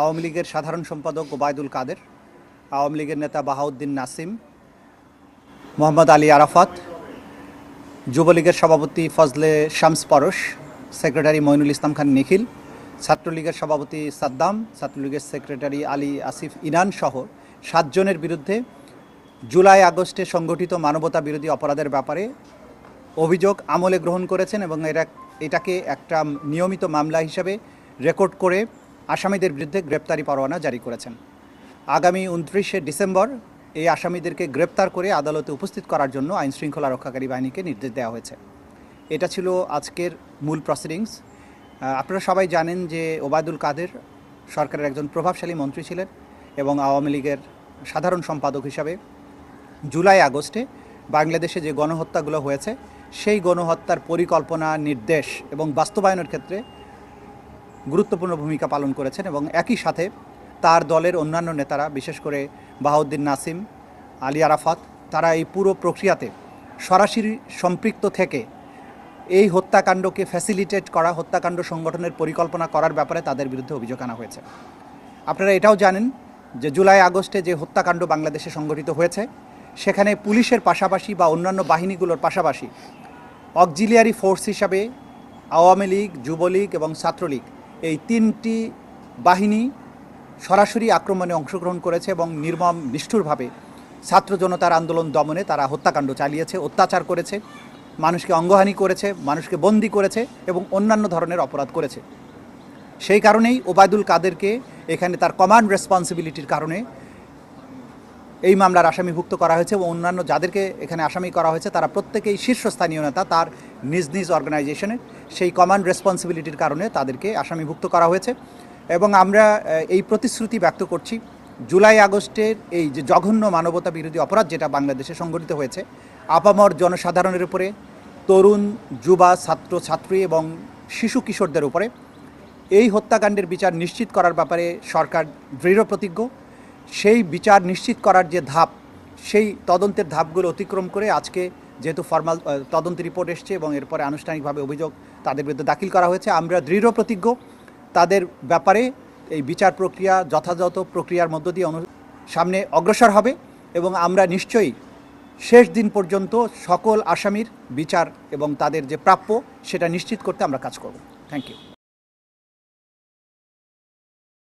আওয়ামী লীগের সাধারণ সম্পাদক ওবায়দুল কাদের, আওয়ামী লীগের নেতা বাহাউদ্দিন নাসিম, মোহাম্মদ আলী আরাফাত, যুবলীগের সভাপতি ফজলে শামস পরশ, সেক্রেটারি মঈনুল ইসলাম খান নিখিল, ছাত্রলীগের সভাপতি সাদ্দাম, ছাত্রলীগের সেক্রেটারি আলী আসিফ ইনান সহ 7 জনের বিরুদ্ধে জুলাই আগস্টে সংগঠিত মানবতা বিরোধী অপরাধের ব্যাপারে অভিযোগ আমলে গ্রহণ করেছেন এবং এটাকে একটা নিয়মিত মামলা হিসেবে রেকর্ড করে আসামিদের বিরুদ্ধে গ্রেপ্তারি পরোয়ানা জারি করেছেন। আগামী 29শে ডিসেম্বর এই আসামিদেরকে গ্রেপ্তার করে আদালতে উপস্থিত করার জন্য আইনশৃঙ্খলা রক্ষাকারী বাহিনীকে নির্দেশ দেওয়া হয়েছে। এটা ছিল আজকের মূল প্রসিডিংস। আপনারা সবাই জানেন যে ওবায়দুল কাদের সরকারের একজন প্রভাবশালী মন্ত্রী ছিলেন এবং আওয়ামী লীগের সাধারণ সম্পাদক হিসাবে জুলাই আগস্টে বাংলাদেশে যে গণহত্যাগুলো হয়েছে সেই গণহত্যার পরিকল্পনা, নির্দেশ এবং বাস্তবায়নের ক্ষেত্রে গুরুত্বপূর্ণ ভূমিকা পালন করেছেন এবং একই সাথে তার দলের অন্যান্য নেতারা, বিশেষ করে বাহাউদ্দিন নাসিম, আলী আরাফাত, তারা এই পুরো প্রক্রিয়াতে সরাসরি সম্পৃক্ত থেকে এই হত্যাকাণ্ডকে ফ্যাসিলিটেট করা, হত্যাকাণ্ড সংগঠনের পরিকল্পনা করার ব্যাপারে তাদের বিরুদ্ধে অভিযোগ আনা হয়েছে। আপনারা এটাও জানেন যে জুলাই আগস্টে যে হত্যাকাণ্ড বাংলাদেশে সংগঠিত হয়েছে সেখানে পুলিশের পাশাপাশি বা অন্যান্য বাহিনীগুলোর পাশাপাশি অক্সিলিয়ারি ফোর্স হিসাবে আওয়ামী লীগ, যুবলীগ এবং ছাত্রলীগ এই 3টি বাহিনী সরাসরি আক্রমণে অংশগ্রহণ করেছে এবং নির্মম নিষ্ঠুরভাবে ছাত্র জনতার আন্দোলন দমনে তারা হত্যাকাণ্ড চালিয়েছে, অত্যাচার করেছে, মানুষকে অঙ্গহানি করেছে, মানুষকে বন্দী করেছে এবং অন্যান্য ধরনের অপরাধ করেছে। সেই কারণেই ওবায়দুল কাদেরকে এখানে তার কমান্ড রেসপন্সিবিলিটির কারণে এই মামলার আসামিভুক্ত করা হয়েছে এবং অন্যান্য যাদেরকে এখানে আসামি করা হয়েছে তারা প্রত্যেকেই শীর্ষস্থানীয় নেতা, তার নিজ নিজ অর্গানাইজেশনের সেই কমান্ড রেসপন্সিবিলিটির কারণে তাদেরকে আসামিভুক্ত করা হয়েছে। এবং আমরা এই প্রতিশ্রুতি ব্যক্ত করছি, জুলাই আগস্টের এই যে জঘন্য মানবতা বিরোধী অপরাধ যেটা বাংলাদেশে সংঘটিত হয়েছে আপামর জনসাধারণের উপরে, তরুণ, যুবা, ছাত্র ছাত্রী এবং শিশু কিশোরদের উপরে এই হত্যাকাণ্ডের বিচার নিশ্চিত করার ব্যাপারে সরকার দৃঢ় প্রতিজ্ঞ। সেই বিচার নিশ্চিত করার যে ধাপ, সেই তদন্তের ধাপগুলো অতিক্রম করে আজকে যেহেতু ফর্মাল তদন্ত রিপোর্ট এসছে এবং এরপরে আনুষ্ঠানিকভাবে অভিযোগ তাদের বিরুদ্ধে দাখিল করা হয়েছে, আমরা দৃঢ় প্রতিজ্ঞ তাদের ব্যাপারে এই বিচার প্রক্রিয়া যথাযথ প্রক্রিয়ার মধ্য দিয়ে সামনে অগ্রসর হবে এবং আমরা নিশ্চয়ই শেষ দিন পর্যন্ত সকল আসামির বিচার এবং তাদের যে প্রাপ্য সেটা নিশ্চিত করতে আমরা কাজ করব। Thank you.